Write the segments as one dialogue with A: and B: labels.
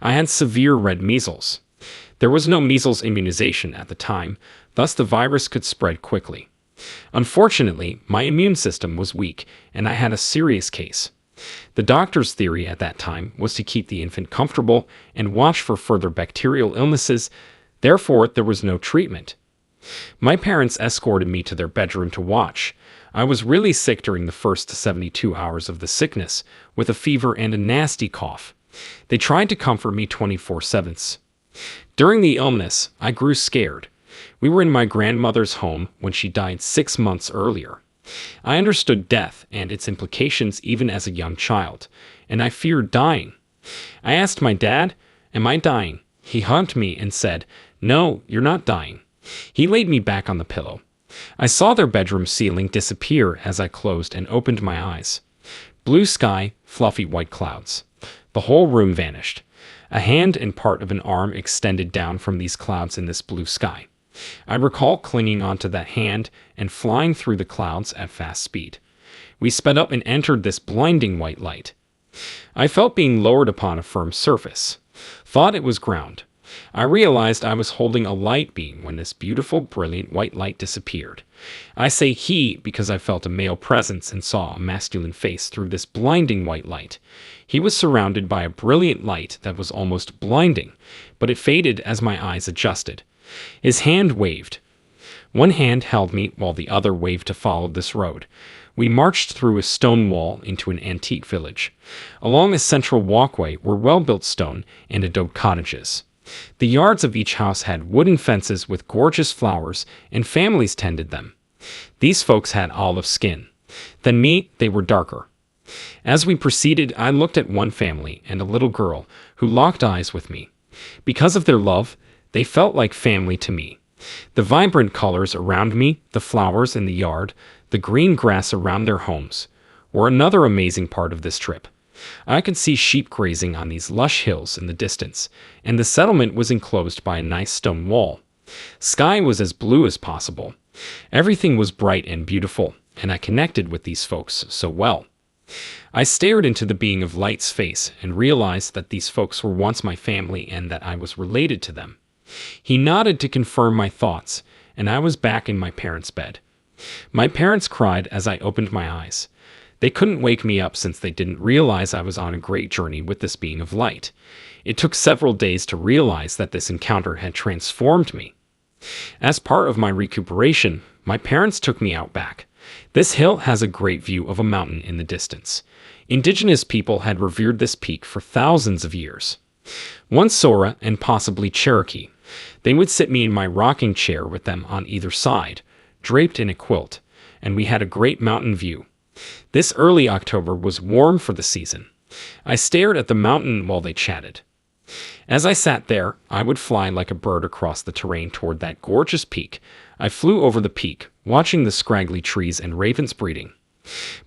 A: I had severe red measles. There was no measles immunization at the time, thus the virus could spread quickly. Unfortunately, my immune system was weak, and I had a serious case. The doctor's theory at that time was to keep the infant comfortable and watch for further bacterial illnesses, therefore there was no treatment. My parents escorted me to their bedroom to watch. I was really sick during the first 72 hours of the sickness, with a fever and a nasty cough. They tried to comfort me 24/7. During the illness, I grew scared. We were in my grandmother's home when she died 6 months earlier. I understood death and its implications even as a young child, and I feared dying. I asked my dad, "Am I dying?" He hugged me and said, "No, you're not dying." He laid me back on the pillow. I saw their bedroom ceiling disappear as I closed and opened my eyes. Blue sky, fluffy white clouds. The whole room vanished. A hand and part of an arm extended down from these clouds in this blue sky. I recall clinging onto that hand and flying through the clouds at fast speed. We sped up and entered this blinding white light. I felt being lowered upon a firm surface. Thought it was ground. I realized I was holding a light beam when this beautiful, brilliant white light disappeared. I say he because I felt a male presence and saw a masculine face through this blinding white light. He was surrounded by a brilliant light that was almost blinding, but it faded as my eyes adjusted. His hand waved. One hand held me while the other waved to follow this road. We marched through a stone wall into an antique village. Along a central walkway were well-built stone and adobe cottages. The yards of each house had wooden fences with gorgeous flowers, and families tended them. These folks had olive skin. Than me, they were darker. As we proceeded, I looked at one family and a little girl who locked eyes with me. Because of their love, they felt like family to me. The vibrant colors around me, the flowers in the yard, the green grass around their homes, were another amazing part of this trip. I could see sheep grazing on these lush hills in the distance, and the settlement was enclosed by a nice stone wall. Sky was as blue as possible. Everything was bright and beautiful, and I connected with these folks so well. I stared into the being of light's face and realized that these folks were once my family and that I was related to them. He nodded to confirm my thoughts, and I was back in my parents' bed. My parents cried as I opened my eyes. They couldn't wake me up since they didn't realize I was on a great journey with this being of light. It took several days to realize that this encounter had transformed me. As part of my recuperation, my parents took me out back. This hill has a great view of a mountain in the distance. Indigenous people had revered this peak for thousands of years. One Sora and possibly Cherokee. They would sit me in my rocking chair with them on either side, draped in a quilt, and we had a great mountain view. This early October was warm for the season. I stared at the mountain while they chatted. As I sat there, I would fly like a bird across the terrain toward that gorgeous peak. I flew over the peak, watching the scraggly trees and ravens breeding.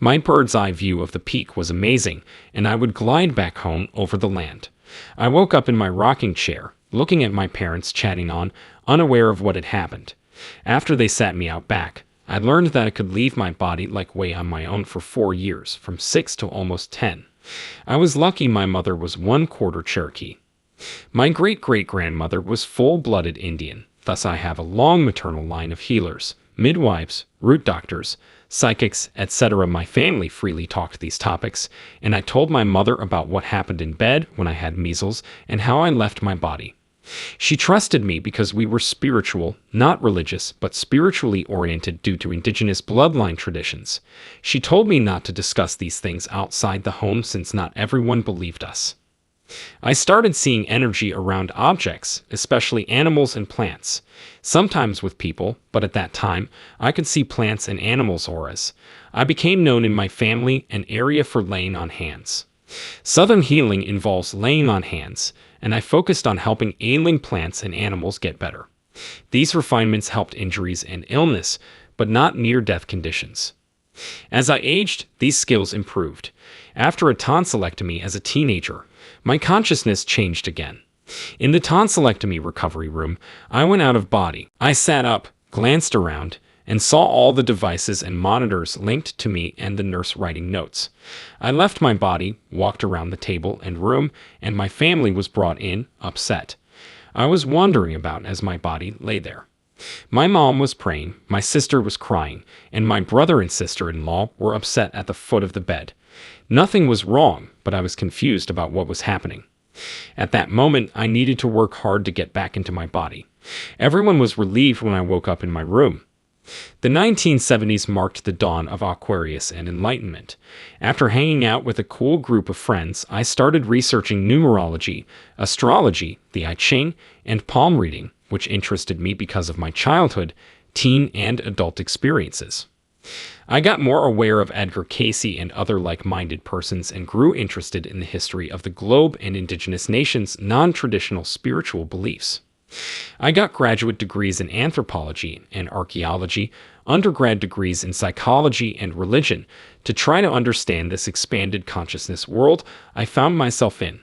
A: My bird's eye view of the peak was amazing, and I would glide back home over the land. I woke up in my rocking chair, looking at my parents chatting on, unaware of what had happened. After they sat me out back, I learned that I could leave my body like way on my own for 4 years, from 6 to almost 10. I was lucky my mother was 1/4 Cherokee. My great-great-grandmother was full-blooded Indian, thus I have a long maternal line of healers, midwives, root doctors, psychics, etc. My family freely talked these topics, and I told my mother about what happened in bed when I had measles and how I left my body. She trusted me because we were spiritual, not religious, but spiritually oriented due to indigenous bloodline traditions. She told me not to discuss these things outside the home since not everyone believed us. I started seeing energy around objects, especially animals and plants, sometimes with people, but at that time, I could see plants and animals' auras. I became known in my family an area for laying on hands. Southern healing involves laying on hands, and I focused on helping ailing plants and animals get better. These refinements helped injuries and illness, but not near-death conditions. As I aged, these skills improved. After a tonsillectomy as a teenager, my consciousness changed again. In the tonsillectomy recovery room, I went out of body. I sat up, glanced around, and saw all the devices and monitors linked to me and the nurse writing notes. I left my body, walked around the table and room, and my family was brought in, upset. I was wandering about as my body lay there. My mom was praying, my sister was crying, and my brother and sister-in-law were upset at the foot of the bed. Nothing was wrong, but I was confused about what was happening. At that moment, I needed to work hard to get back into my body. Everyone was relieved when I woke up in my room. The 1970s marked the dawn of Aquarius and Enlightenment. After hanging out with a cool group of friends, I started researching numerology, astrology, the I Ching, and palm reading, which interested me because of my childhood, teen, and adult experiences. I got more aware of Edgar Cayce and other like-minded persons and grew interested in the history of the globe and indigenous nations' non-traditional spiritual beliefs. I got graduate degrees in anthropology and archaeology, undergrad degrees in psychology and religion to try to understand this expanded consciousness world I found myself in.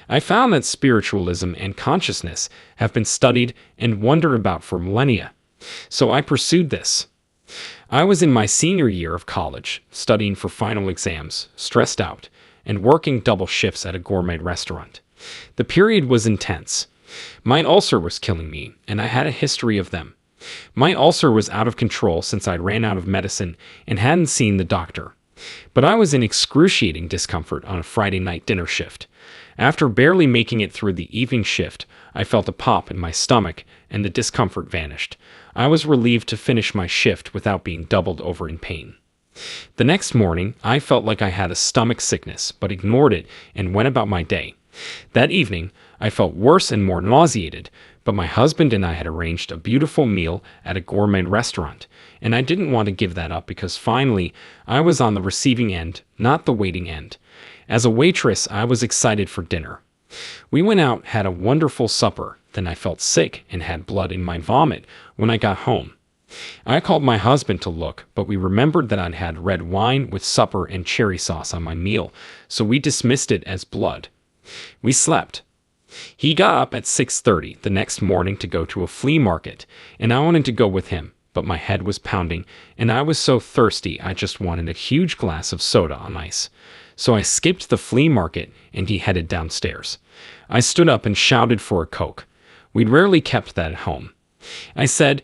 A: I found that spiritualism and consciousness have been studied and wondered about for millennia, so I pursued this. I was in my senior year of college, studying for final exams, stressed out, and working double shifts at a gourmet restaurant. The period was intense. My ulcer was killing me, and I had a history of them. My ulcer was out of control since I ran out of medicine and hadn't seen the doctor. But I was in excruciating discomfort on a Friday night dinner shift. After barely making it through the evening shift, I felt a pop in my stomach, and the discomfort vanished. I was relieved to finish my shift without being doubled over in pain. The next morning, I felt like I had a stomach sickness, but ignored it and went about my day. That evening, I felt worse and more nauseated, but my husband and I had arranged a beautiful meal at a gourmet restaurant, and I didn't want to give that up because finally, I was on the receiving end, not the waiting end. As a waitress, I was excited for dinner. We went out, had a wonderful supper, then I felt sick and had blood in my vomit when I got home. I called my husband to look, but we remembered that I'd had red wine with supper and cherry sauce on my meal, so we dismissed it as blood. We slept. He got up at 6:30 the next morning to go to a flea market, and I wanted to go with him, but my head was pounding, and I was so thirsty I just wanted a huge glass of soda on ice. So I skipped the flea market, and he headed downstairs. I stood up and shouted for a Coke. We'd rarely kept that at home. I said,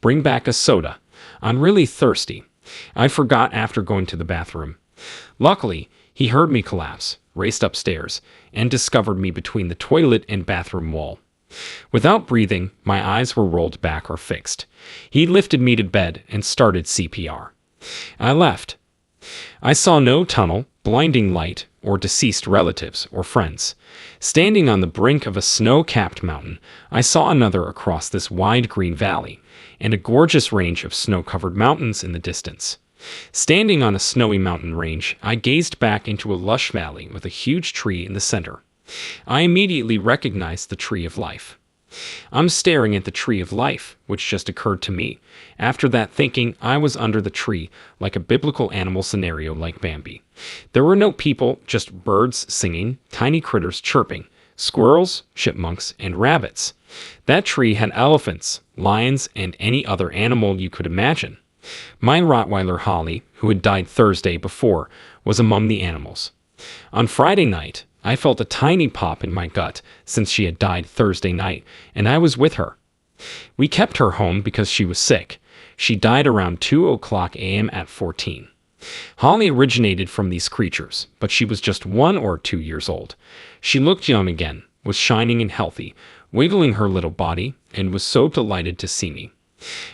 A: bring back a soda. I'm really thirsty. I forgot after going to the bathroom. Luckily, he heard me collapse, raced upstairs, and discovered me between the toilet and bathroom wall. Without breathing, my eyes were rolled back or fixed. He lifted me to bed and started CPR. I left. I saw no tunnel, blinding light, or deceased relatives or friends. Standing on the brink of a snow-capped mountain, I saw another across this wide green valley, and a gorgeous range of snow-covered mountains in the distance. Standing on a snowy mountain range, I gazed back into a lush valley with a huge tree in the center. I immediately recognized the Tree of Life. I'm staring at the Tree of Life, which just occurred to me. After that thinking, I was under the tree, like a biblical animal scenario like Bambi. There were no people, just birds singing, tiny critters chirping, squirrels, chipmunks, and rabbits. That tree had elephants, lions, and any other animal you could imagine. My Rottweiler Holly, who had died Thursday before, was among the animals. On Friday night, I felt a tiny pop in my gut since she had died Thursday night, and I was with her. We kept her home because she was sick. She died around 2:00 a.m. at 14. Holly originated from these creatures, but she was just 1 or 2 years old. She looked young again, was shining and healthy, wiggling her little body, and was so delighted to see me.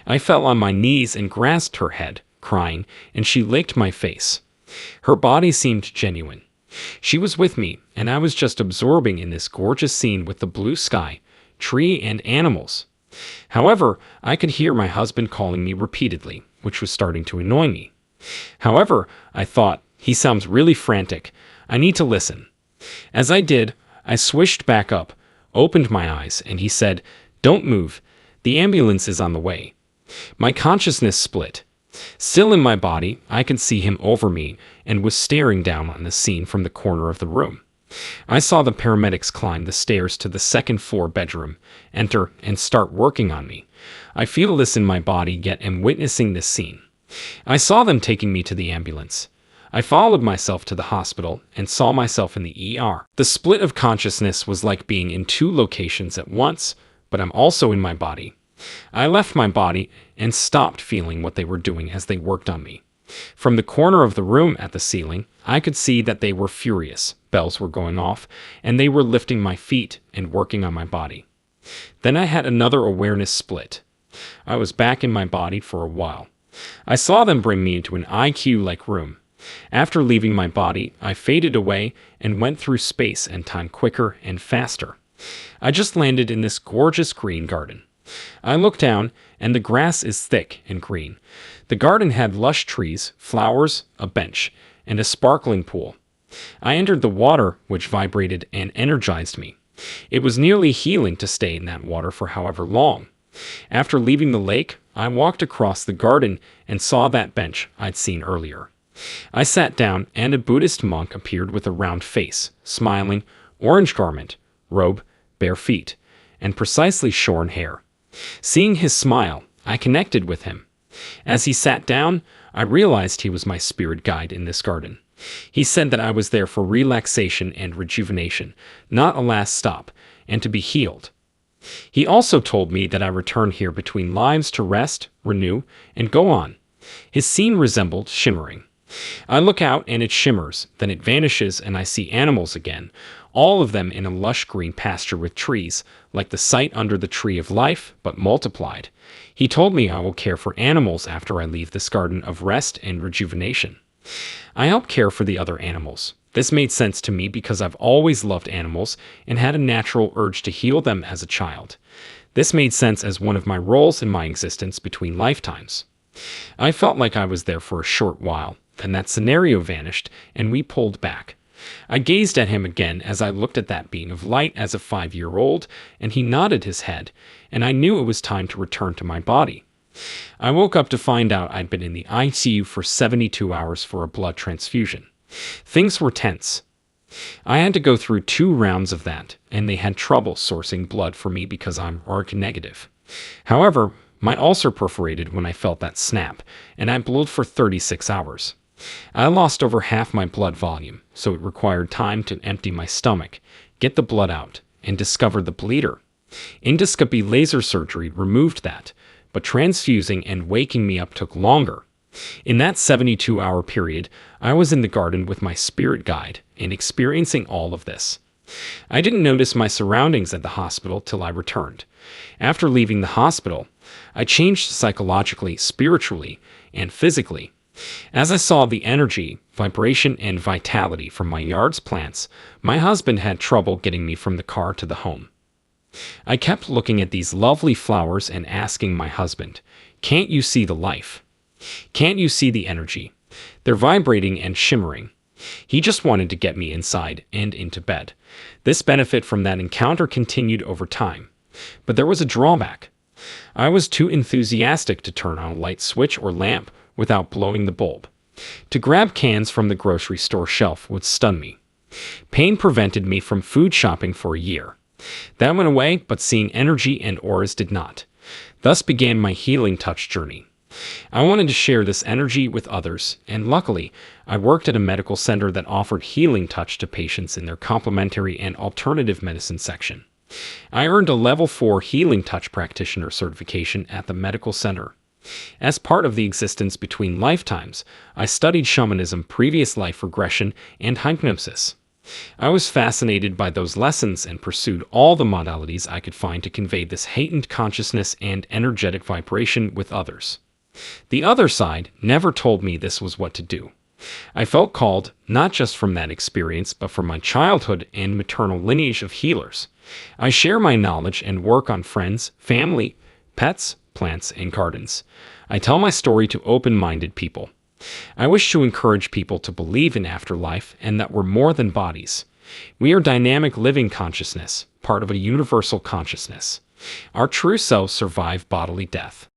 A: I fell on my knees and grasped her head, crying, and she licked my face. Her body seemed genuine. She was with me, and I was just absorbing in this gorgeous scene with the blue sky, tree, and animals. However, I could hear my husband calling me repeatedly, which was starting to annoy me. However, I thought, he sounds really frantic. I need to listen. As I did, I swished back up, opened my eyes, and he said, "Don't move. The ambulance is on the way." My consciousness split. Still in my body, I could see him over me and was staring down on the scene from the corner of the room. I saw the paramedics climb the stairs to the second-floor bedroom, enter, and start working on me. I feel this in my body, yet am witnessing this scene. I saw them taking me to the ambulance. I followed myself to the hospital and saw myself in the ER. The split of consciousness was like being in two locations at once, but I'm also in my body. I left my body and stopped feeling what they were doing as they worked on me. From the corner of the room at the ceiling, I could see that they were furious. Bells were going off, and they were lifting my feet and working on my body. Then I had another awareness split. I was back in my body for a while. I saw them bring me into an IQ-like room. After leaving my body, I faded away and went through space and time quicker and faster. I just landed in this gorgeous green garden. I looked down, and the grass is thick and green. The garden had lush trees, flowers, a bench, and a sparkling pool. I entered the water, which vibrated and energized me. It was nearly healing to stay in that water for however long. After leaving the lake, I walked across the garden and saw that bench I'd seen earlier. I sat down, and a Buddhist monk appeared with a round face, smiling, orange garment, robe, bare feet, and precisely shorn hair. Seeing his smile, I connected with him. As he sat down, I realized he was my spirit guide in this garden. He said that I was there for relaxation and rejuvenation, not a last stop, and to be healed. He also told me that I return here between lives to rest, renew, and go on. His scene resembled shimmering. I look out and it shimmers, then it vanishes and I see animals again, all of them in a lush green pasture with trees, like the sight under the tree of life, but multiplied. He told me I will care for animals after I leave this garden of rest and rejuvenation. I help care for the other animals. This made sense to me because I've always loved animals and had a natural urge to heal them as a child. This made sense as one of my roles in my existence between lifetimes. I felt like I was there for a short while. Then that scenario vanished, and we pulled back. I gazed at him again as I looked at that being of light as a 5-year-old, and he nodded his head, and I knew it was time to return to my body. I woke up to find out I'd been in the ICU for 72 hours for a blood transfusion. Things were tense. I had to go through 2 rounds of that, and they had trouble sourcing blood for me because I'm ARG negative. However, my ulcer perforated when I felt that snap, and I bled for 36 hours. I lost over half my blood volume, so it required time to empty my stomach, get the blood out, and discover the bleeder. Endoscopy laser surgery removed that, but transfusing and waking me up took longer. In that 72-hour period, I was in the garden with my spirit guide and experiencing all of this. I didn't notice my surroundings at the hospital till I returned. After leaving the hospital, I changed psychologically, spiritually, and physically. As I saw the energy, vibration, and vitality from my yard's plants, my husband had trouble getting me from the car to the home. I kept looking at these lovely flowers and asking my husband, "Can't you see the life? Can't you see the energy? They're vibrating and shimmering." He just wanted to get me inside and into bed. This benefit from that encounter continued over time. But there was a drawback. I was too enthusiastic to turn on a light switch or lamp without blowing the bulb. To grab cans from the grocery store shelf would stun me. Pain prevented me from food shopping for a year. That went away, but seeing energy and auras did not. Thus began my healing touch journey. I wanted to share this energy with others, and luckily, I worked at a medical center that offered healing touch to patients in their complementary and alternative medicine section. I earned a Level 4 Healing Touch Practitioner certification at the medical center. As part of the existence between lifetimes, I studied shamanism, previous life regression, and hypnosis. I was fascinated by those lessons and pursued all the modalities I could find to convey this heightened consciousness and energetic vibration with others. The other side never told me this was what to do. I felt called, not just from that experience, but from my childhood and maternal lineage of healers. I share my knowledge and work on friends, family, pets, plants, and gardens. I tell my story to open-minded people. I wish to encourage people to believe in afterlife and that we're more than bodies. We are dynamic living consciousness, part of a universal consciousness. Our true selves survive bodily death.